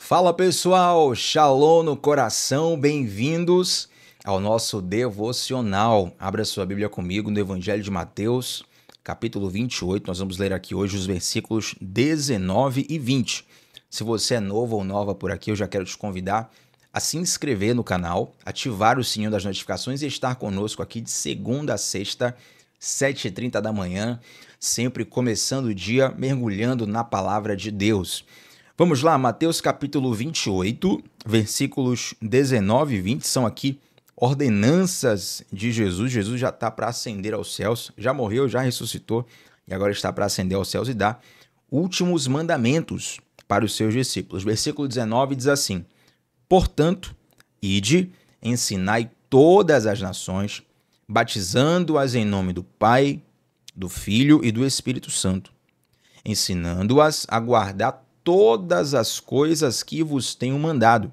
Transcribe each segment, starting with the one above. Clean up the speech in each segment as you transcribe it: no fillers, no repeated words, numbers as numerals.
Fala pessoal, Shalom no coração, bem-vindos ao nosso devocional. Abra sua Bíblia comigo no Evangelho de Mateus, capítulo 28. Nós vamos ler aqui hoje os versículos 19 e 20. Se você é novo ou nova por aqui, eu já quero te convidar a se inscrever no canal, ativar o sininho das notificações e estar conosco aqui de segunda a sexta, 7h30 da manhã, sempre começando o dia mergulhando na palavra de Deus. Vamos lá, Mateus capítulo 28, versículos 19 e 20, são aqui ordenanças de Jesus. Jesus já está para ascender aos céus, já morreu, já ressuscitou e agora está para ascender aos céus e dar últimos mandamentos para os seus discípulos. Versículo 19 diz assim: Portanto, ide, ensinai todas as nações, batizando-as em nome do Pai, do Filho e do Espírito Santo, ensinando-as a guardar todas as coisas que vos tenho mandado.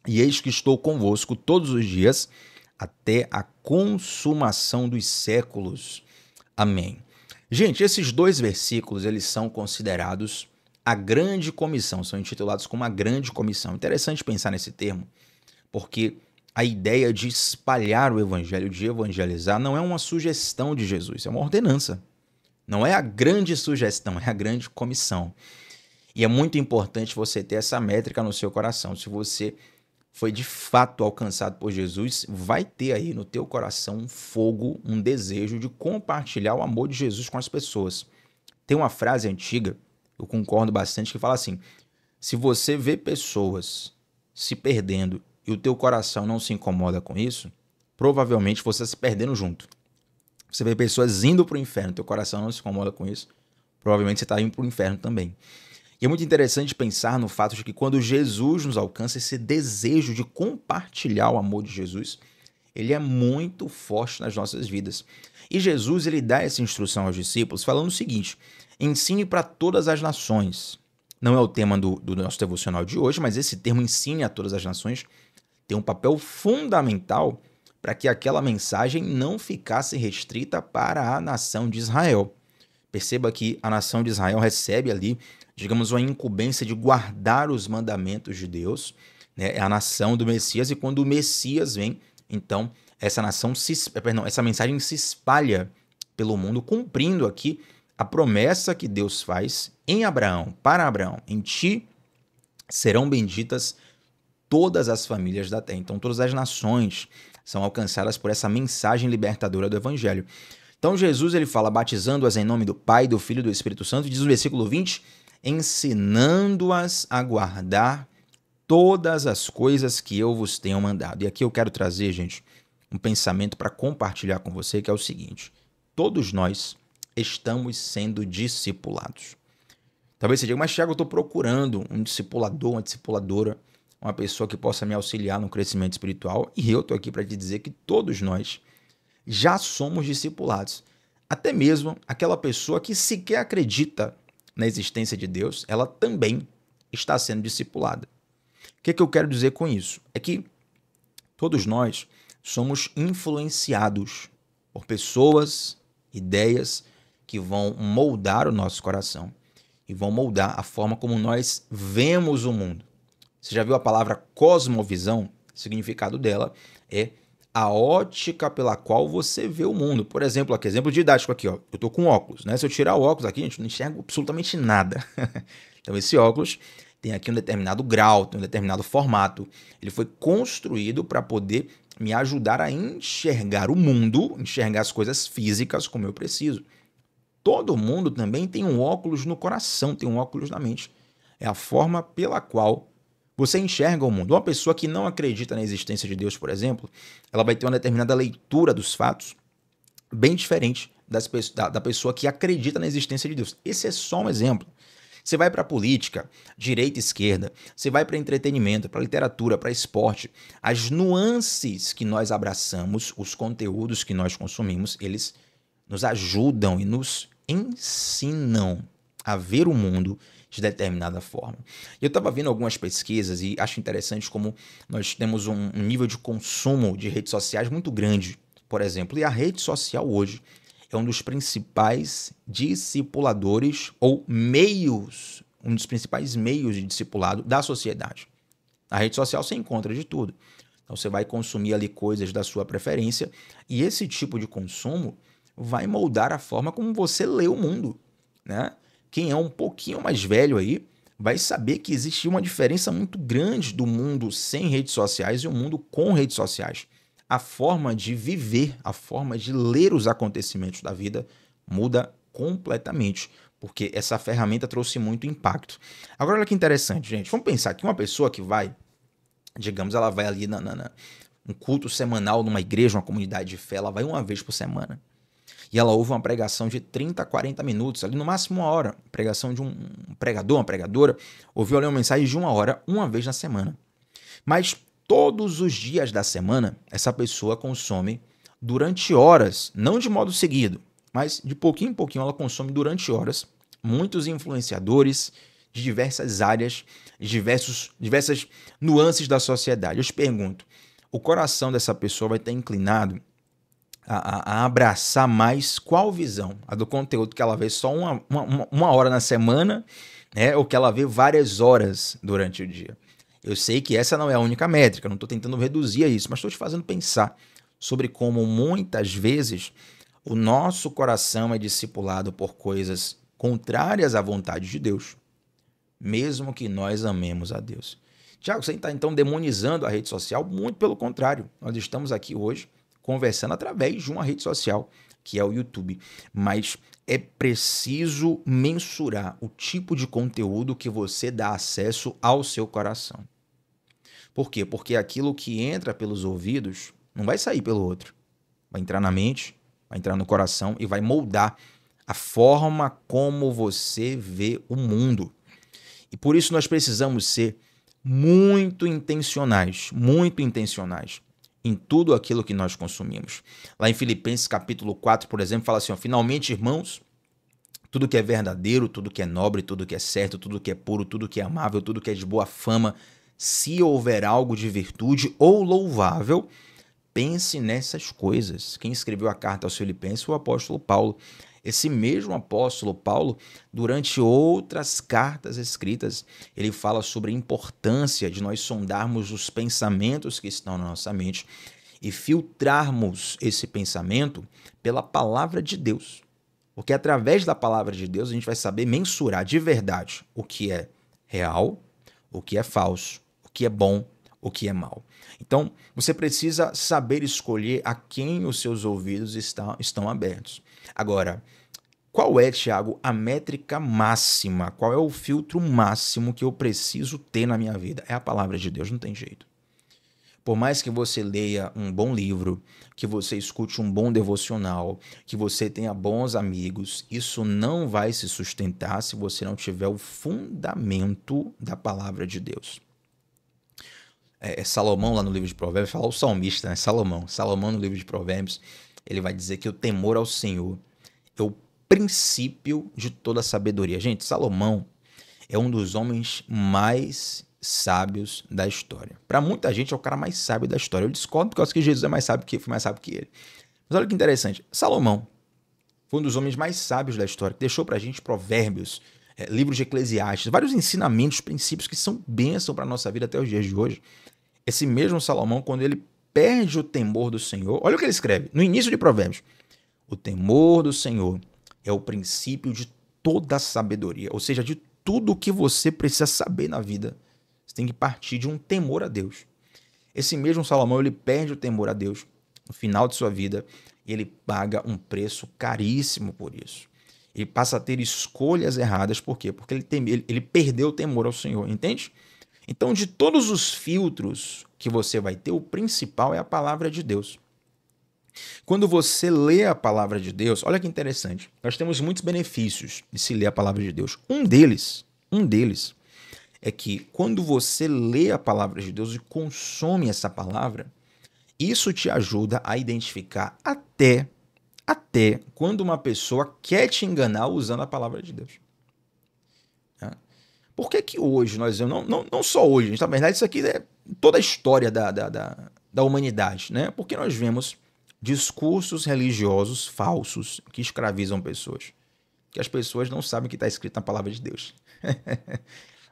E eis que estou convosco todos os dias, até a consumação dos séculos. Amém. Gente, esses dois versículos, eles são considerados a grande comissão, são intitulados como a grande comissão. Interessante pensar nesse termo, porque a ideia de espalhar o evangelho, de evangelizar, não é uma sugestão de Jesus, é uma ordenança. Não é a grande sugestão, é a grande comissão. E é muito importante você ter essa métrica no seu coração. Se você foi de fato alcançado por Jesus, vai ter aí no teu coração um fogo, um desejo de compartilhar o amor de Jesus com as pessoas. Tem uma frase antiga, eu concordo bastante, que fala assim: se você vê pessoas se perdendo e o teu coração não se incomoda com isso, provavelmente você está se perdendo junto. Você vê pessoas indo para o inferno, teu coração não se incomoda com isso, provavelmente você está indo para o inferno também. E é muito interessante pensar no fato de que quando Jesus nos alcança, esse desejo de compartilhar o amor de Jesus, ele é muito forte nas nossas vidas. E Jesus, ele dá essa instrução aos discípulos falando o seguinte: ensine para todas as nações. Não é o tema do nosso devocional de hoje, mas esse termo ensine a todas as nações tem um papel fundamental para que aquela mensagem não ficasse restrita para a nação de Israel. Perceba que a nação de Israel recebe ali, digamos, uma incumbência de guardar os mandamentos de Deus, né? É a nação do Messias, e quando o Messias vem, então essa mensagem se espalha pelo mundo, cumprindo aqui a promessa que Deus faz em Abraão, para Abraão: em ti serão benditas todas as famílias da terra. Então todas as nações são alcançadas por essa mensagem libertadora do Evangelho. Então Jesus, ele fala, batizando-as em nome do Pai, do Filho e do Espírito Santo, diz no versículo 20, ensinando-as a guardar todas as coisas que eu vos tenho mandado. E aqui eu quero trazer, gente, um pensamento para compartilhar com você, que é o seguinte: todos nós estamos sendo discipulados. Talvez você diga, mas Thiago, eu estou procurando um discipulador, uma discipuladora, uma pessoa que possa me auxiliar no crescimento espiritual, e eu estou aqui para te dizer que todos nós já somos discipulados. Até mesmo aquela pessoa que sequer acredita na existência de Deus, ela também está sendo discipulada. O que eu quero dizer com isso? É que todos nós somos influenciados por pessoas, ideias que vão moldar o nosso coração e vão moldar a forma como nós vemos o mundo. Você já viu a palavra cosmovisão? O significado dela é a ótica pela qual você vê o mundo. Por exemplo, aqui, exemplo didático aqui, ó. Eu tô com óculos, né? Se eu tirar o óculos aqui, a gente não enxerga absolutamente nada. Então esse óculos tem aqui um determinado grau, tem um determinado formato. Ele foi construído para poder me ajudar a enxergar o mundo, enxergar as coisas físicas como eu preciso. Todo mundo também tem um óculos no coração, tem um óculos na mente. É a forma pela qual você enxerga o mundo. Uma pessoa que não acredita na existência de Deus, por exemplo, ela vai ter uma determinada leitura dos fatos bem diferente da pessoa que acredita na existência de Deus. Esse é só um exemplo. Você vai para a política, direita e esquerda, você vai para entretenimento, para literatura, para esporte. As nuances que nós abraçamos, os conteúdos que nós consumimos, eles nos ajudam e nos ensinam a ver o mundo de determinada forma. Eu estava vendo algumas pesquisas e acho interessante como nós temos um nível de consumo de redes sociais muito grande, por exemplo, e a rede social hoje é um dos principais discipuladores ou meios um dos principais meios de discipulado da sociedade. Na rede social você encontra de tudo. Então você vai consumir ali coisas da sua preferência e esse tipo de consumo vai moldar a forma como você lê o mundo, né? Quem é um pouquinho mais velho aí vai saber que existe uma diferença muito grande do mundo sem redes sociais e o mundo com redes sociais. A forma de viver, a forma de ler os acontecimentos da vida muda completamente, porque essa ferramenta trouxe muito impacto. Agora, olha que interessante, gente. Vamos pensar que uma pessoa que vai, digamos, ela vai ali um culto semanal numa igreja, uma comunidade de fé, ela vai uma vez por semana. E ela ouve uma pregação de 30, 40 minutos, ali no máximo uma hora. Pregação de um pregador, uma pregadora, ouviu ali uma mensagem de uma hora, uma vez na semana. Mas todos os dias da semana, essa pessoa consome durante horas, não de modo seguido, mas de pouquinho em pouquinho ela consome durante horas, muitos influenciadores de diversas áreas, de diversas nuances da sociedade. Eu te pergunto, o coração dessa pessoa vai estar inclinado a abraçar mais qual visão? A do conteúdo que ela vê só uma hora na semana, né? Ou que ela vê várias horas durante o dia? Eu sei que essa não é a única métrica, não estou tentando reduzir a isso, mas estou te fazendo pensar sobre como muitas vezes o nosso coração é discipulado por coisas contrárias à vontade de Deus, mesmo que nós amemos a Deus. Tiago, você está então demonizando a rede social? Muito pelo contrário, nós estamos aqui hoje conversando através de uma rede social, que é o YouTube. Mas é preciso mensurar o tipo de conteúdo que você dá acesso ao seu coração. Por quê? Porque aquilo que entra pelos ouvidos não vai sair pelo outro. Vai entrar na mente, vai entrar no coração e vai moldar a forma como você vê o mundo. E por isso nós precisamos ser muito intencionais em tudo aquilo que nós consumimos. Lá em Filipenses capítulo 4, por exemplo, fala assim, ó, finalmente, irmãos, tudo que é verdadeiro, tudo que é nobre, tudo que é certo, tudo que é puro, tudo que é amável, tudo que é de boa fama, se houver algo de virtude ou louvável, pense nessas coisas. Quem escreveu a carta aos Filipenses foi o apóstolo Paulo. Esse mesmo apóstolo Paulo, durante outras cartas escritas, ele fala sobre a importância de nós sondarmos os pensamentos que estão na nossa mente e filtrarmos esse pensamento pela palavra de Deus. Porque através da palavra de Deus a gente vai saber mensurar de verdade o que é real, o que é falso, o que é bom, o que é mal. Então, você precisa saber escolher a quem os seus ouvidos estão abertos. Agora, qual é, Tiago, a métrica máxima? Qual é o filtro máximo que eu preciso ter na minha vida? É a palavra de Deus, não tem jeito. Por mais que você leia um bom livro, que você escute um bom devocional, que você tenha bons amigos, isso não vai se sustentar se você não tiver o fundamento da palavra de Deus. Salomão, lá no livro de Provérbios, fala o salmista, né? Salomão, no livro de Provérbios, ele vai dizer que o temor ao Senhor é o princípio de toda a sabedoria. Gente, Salomão é um dos homens mais sábios da história. Para muita gente é o cara mais sábio da história. Eu discordo porque eu acho que Jesus foi mais sábio que ele. Mas olha que interessante. Salomão foi um dos homens mais sábios da história, que deixou para a gente Provérbios, livros de Eclesiastes, vários ensinamentos, princípios que são bênção para a nossa vida até os dias de hoje. Esse mesmo Salomão, quando ele perde o temor do Senhor, olha o que ele escreve no início de Provérbios. O temor do Senhor é o princípio de toda a sabedoria, ou seja, de tudo o que você precisa saber na vida. Você tem que partir de um temor a Deus. Esse mesmo Salomão, ele perde o temor a Deus no final de sua vida e ele paga um preço caríssimo por isso. Ele passa a ter escolhas erradas, por quê? Porque ele perdeu o temor ao Senhor, entende? Então, de todos os filtros que você vai ter, o principal é a palavra de Deus. Quando você lê a palavra de Deus, olha que interessante, nós temos muitos benefícios de se ler a palavra de Deus. Um deles é que quando você lê a palavra de Deus e consome essa palavra, isso te ajuda a identificar até quando uma pessoa quer te enganar usando a palavra de Deus. Por que hoje nós, não só hoje, na verdade isso aqui é toda a história da humanidade, né? Porque nós vemos discursos religiosos falsos que escravizam pessoas. que as pessoas não sabem o que está escrito na palavra de Deus.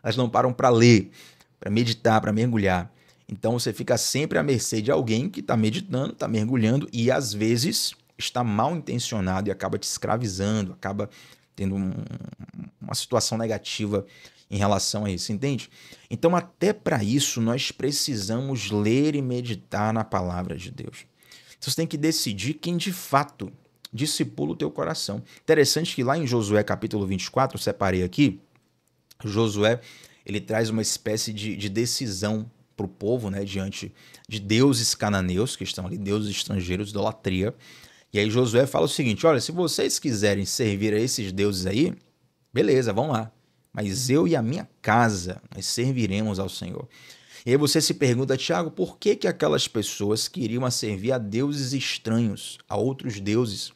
Elas não param para ler, para meditar, para mergulhar. Então você fica sempre à mercê de alguém que está meditando, está mergulhando e às vezes está mal intencionado e acaba te escravizando, acaba tendo uma situação negativa em relação a isso, entende? Então até para isso nós precisamos ler e meditar na palavra de Deus. Você tem que decidir quem de fato discipula o teu coração. Interessante que lá em Josué capítulo 24, eu separei aqui, Josué ele traz uma espécie de decisão para o povo, né, diante de deuses cananeus, que estão ali, deuses estrangeiros, idolatria. E aí Josué fala o seguinte, olha, se vocês quiserem servir a esses deuses aí, beleza, vão lá. Mas eu e a minha casa, nós serviremos ao Senhor. E aí você se pergunta, Tiago, por que aquelas pessoas queriam servir a deuses estranhos, a outros deuses?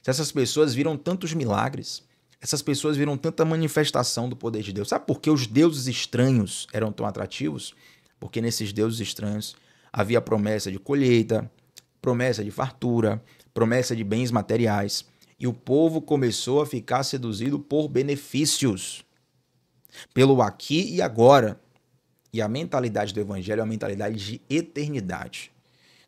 Se essas pessoas viram tantos milagres, essas pessoas viram tanta manifestação do poder de Deus. Sabe por que os deuses estranhos eram tão atrativos? Porque nesses deuses estranhos havia promessa de colheita, promessa de fartura, promessa de bens materiais. E o povo começou a ficar seduzido por benefícios, pelo aqui e agora. E a mentalidade do evangelho é uma mentalidade de eternidade.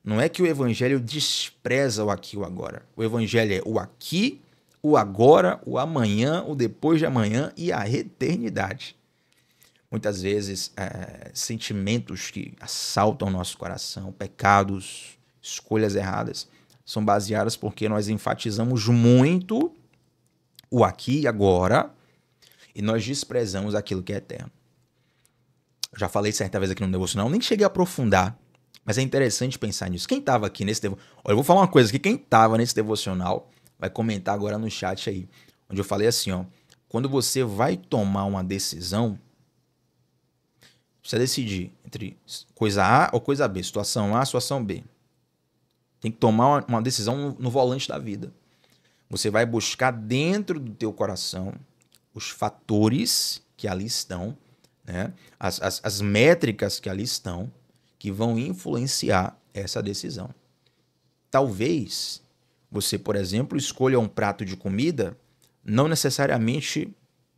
Não é que o evangelho despreza o aqui e o agora. O evangelho é o aqui, o agora, o amanhã, o depois de amanhã e a eternidade. Muitas vezes, sentimentos que assaltam o nosso coração, pecados, escolhas erradas, são baseadas porque nós enfatizamos muito o aqui e agora e nós desprezamos aquilo que é eterno. Eu já falei certa vez aqui no devocional, nem cheguei a aprofundar, mas é interessante pensar nisso. Quem estava aqui nesse devocional... Olha, eu vou falar uma coisa aqui, quem estava nesse devocional vai comentar agora no chat aí, onde eu falei assim, ó, quando você vai tomar uma decisão, você decidir entre coisa A ou coisa B, situação A, situação B. Tem que tomar uma decisão no volante da vida. Você vai buscar dentro do teu coração os fatores que ali estão, né? As métricas que ali estão, que vão influenciar essa decisão. Talvez você, por exemplo, escolha um prato de comida não necessariamente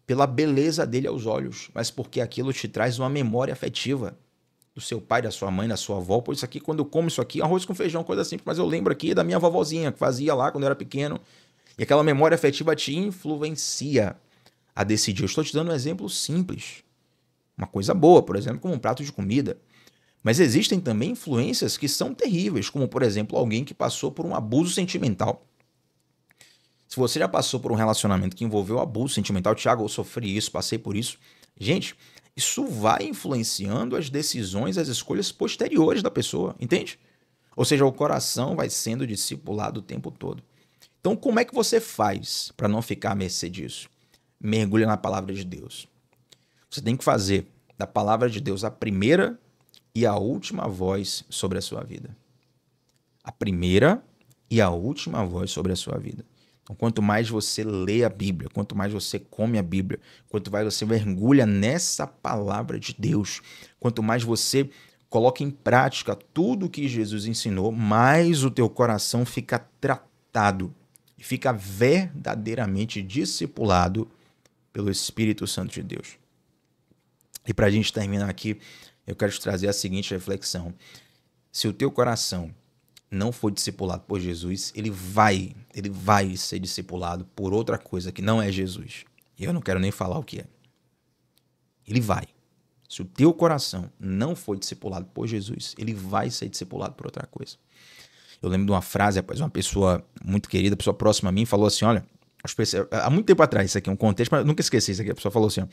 pela beleza dele aos olhos, mas porque aquilo te traz uma memória afetiva do seu pai, da sua mãe, da sua avó. Pô, isso aqui, quando eu como isso aqui, arroz com feijão, coisa simples, mas eu lembro aqui da minha vovozinha, que fazia lá quando eu era pequeno. E aquela memória afetiva te influencia a decidir. Eu estou te dando um exemplo simples. Uma coisa boa, por exemplo, como um prato de comida. Mas existem também influências que são terríveis, como, por exemplo, alguém que passou por um abuso sentimental. Se você já passou por um relacionamento que envolveu abuso sentimental, Thiago, eu sofri isso, passei por isso. Gente, isso vai influenciando as decisões, as escolhas posteriores da pessoa, entende? Ou seja, o coração vai sendo discipulado o tempo todo. Então, como é que você faz para não ficar à mercê disso? Mergulha na palavra de Deus. Você tem que fazer da palavra de Deus a primeira e a última voz sobre a sua vida. A primeira e a última voz sobre a sua vida. Então, quanto mais você lê a Bíblia, quanto mais você come a Bíblia, quanto mais você mergulha nessa palavra de Deus, quanto mais você coloca em prática tudo o que Jesus ensinou, mais o teu coração fica tratado e fica verdadeiramente discipulado pelo Espírito Santo de Deus. E para a gente terminar aqui, eu quero te trazer a seguinte reflexão. Se o teu coração não for discipulado por Jesus, ele vai ser discipulado por outra coisa que não é Jesus. E eu não quero nem falar o que é. Ele vai. Se o teu coração não for discipulado por Jesus, ele vai ser discipulado por outra coisa. Eu lembro de uma frase, rapaz, uma pessoa muito querida, pessoa próxima a mim, falou assim, olha, há muito tempo atrás, isso aqui é um contexto, mas eu nunca esqueci isso aqui, a pessoa falou assim, ó,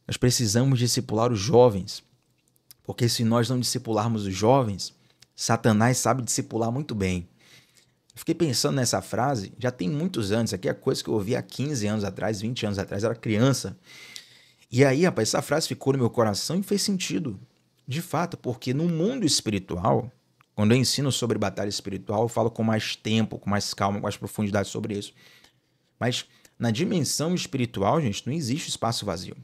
nós precisamos discipular os jovens, porque se nós não discipularmos os jovens, Satanás sabe discipular muito bem. Eu fiquei pensando nessa frase, já tem muitos anos, isso aqui é coisa que eu ouvi há 15 anos atrás, 20 anos atrás, eu era criança. E aí, rapaz, essa frase ficou no meu coração e fez sentido, de fato, porque no mundo espiritual, quando eu ensino sobre batalha espiritual, eu falo com mais tempo, com mais calma, com mais profundidade sobre isso. Mas na dimensão espiritual, gente, não existe espaço vazio.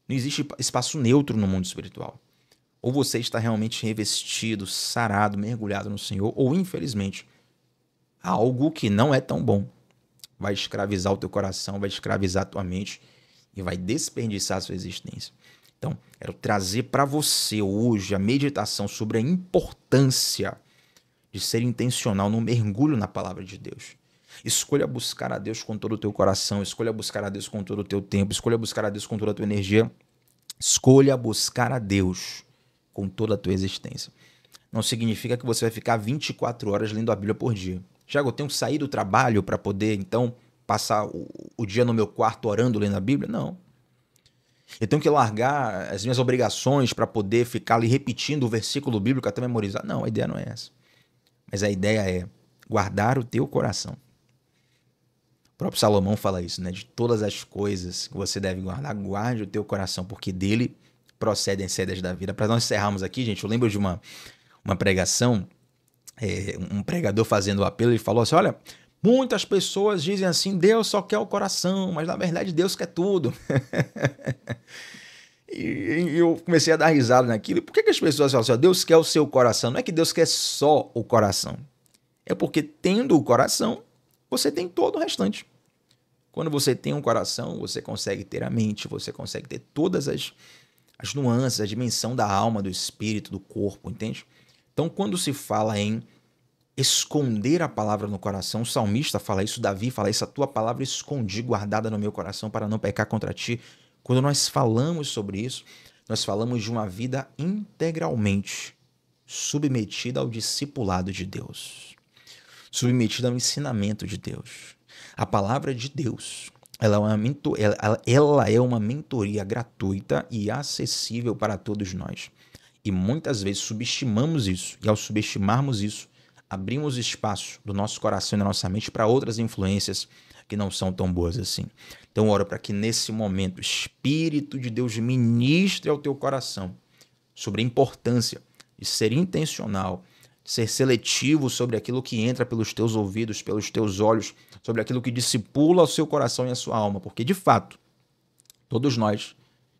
Não existe espaço neutro no mundo espiritual. Ou você está realmente revestido, sarado, mergulhado no Senhor, ou infelizmente, algo que não é tão bom vai escravizar o teu coração, vai escravizar a tua mente e vai desperdiçar a sua existência. Então, quero trazer para você hoje a meditação sobre a importância de ser intencional no mergulho na palavra de Deus. Escolha buscar a Deus com todo o teu coração, escolha buscar a Deus com todo o teu tempo, escolha buscar a Deus com toda a tua energia, escolha buscar a Deus com toda a tua existência. Não significa que você vai ficar 24 horas lendo a Bíblia por dia. Tiago, eu tenho que sair do trabalho para poder, então, passar o dia no meu quarto orando, lendo a Bíblia? Não. Eu tenho que largar as minhas obrigações para poder ficar ali repetindo o versículo bíblico até memorizar? Não, a ideia não é essa. Mas a ideia é guardar o teu coração. O próprio Salomão fala isso, né? De todas as coisas que você deve guardar, guarde o teu coração, porque dele procedem as saídas da vida. Para nós encerrarmos aqui, gente, eu lembro de uma pregação, um pregador fazendo o apelo, ele falou assim, olha, muitas pessoas dizem assim, Deus só quer o coração, mas na verdade Deus quer tudo. E eu comecei a dar risada naquilo. Por que as pessoas falam assim, Deus quer o seu coração? Não é que Deus quer só o coração. É porque tendo o coração, você tem todo o restante. Quando você tem um coração, você consegue ter a mente, você consegue ter todas as nuances, a dimensão da alma, do espírito, do corpo, entende? Então, quando se fala em esconder a palavra no coração, o salmista fala isso, Davi fala isso, a tua palavra escondi, guardada no meu coração para não pecar contra ti. Quando nós falamos sobre isso, nós falamos de uma vida integralmente submetida ao discipulado de Deus, submetida ao ensinamento de Deus. A palavra de Deus, ela é uma mentoria gratuita e acessível para todos nós. E muitas vezes subestimamos isso, e ao subestimarmos isso, abrimos espaço do nosso coração e da nossa mente para outras influências que não são tão boas assim. Então, oro para que nesse momento o Espírito de Deus ministre ao teu coração sobre a importância de ser intencional, de ser seletivo sobre aquilo que entra pelos teus ouvidos, pelos teus olhos, sobre aquilo que discipula o seu coração e a sua alma, porque de fato, todos nós,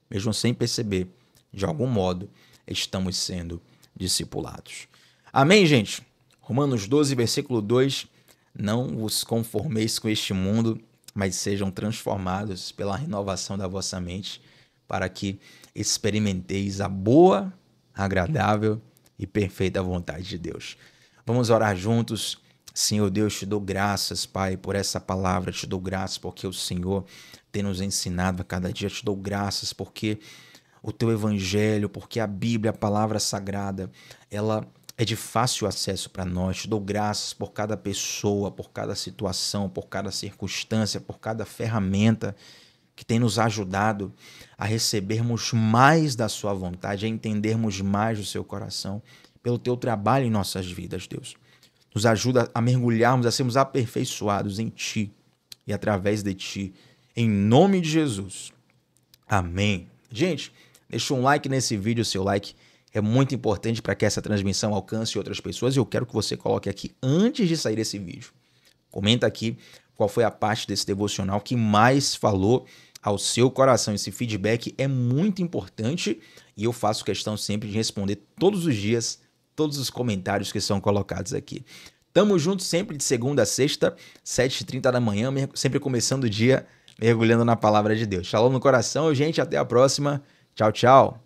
mesmo sem perceber, de algum modo, estamos sendo discipulados. Amém, gente? Romanos 12, versículo 2, não vos conformeis com este mundo, mas sejam transformados pela renovação da vossa mente, para que experimenteis a boa, agradável e perfeita vontade de Deus. Vamos orar juntos. Senhor Deus, te dou graças, Pai, por essa palavra, te dou graças porque o Senhor tem nos ensinado a cada dia, te dou graças porque o teu evangelho, porque a Bíblia, a palavra sagrada, ela é de fácil acesso para nós. Te dou graças por cada pessoa, por cada situação, por cada circunstância, por cada ferramenta que tem nos ajudado a recebermos mais da sua vontade, a entendermos mais o seu coração, pelo teu trabalho em nossas vidas, Deus. Nos ajuda a mergulharmos, a sermos aperfeiçoados em Ti e através de Ti, em nome de Jesus. Amém. Gente, deixa um like nesse vídeo, seu like é muito importante para que essa transmissão alcance outras pessoas e eu quero que você coloque aqui antes de sair esse vídeo. Comenta aqui qual foi a parte desse devocional que mais falou ao seu coração. Esse feedback é muito importante e eu faço questão sempre de responder todos os dias, todos os comentários que são colocados aqui. Tamo junto sempre de segunda a sexta, 7h30 da manhã, sempre começando o dia mergulhando na palavra de Deus. Shalom no coração, gente, até a próxima. Tchau, tchau.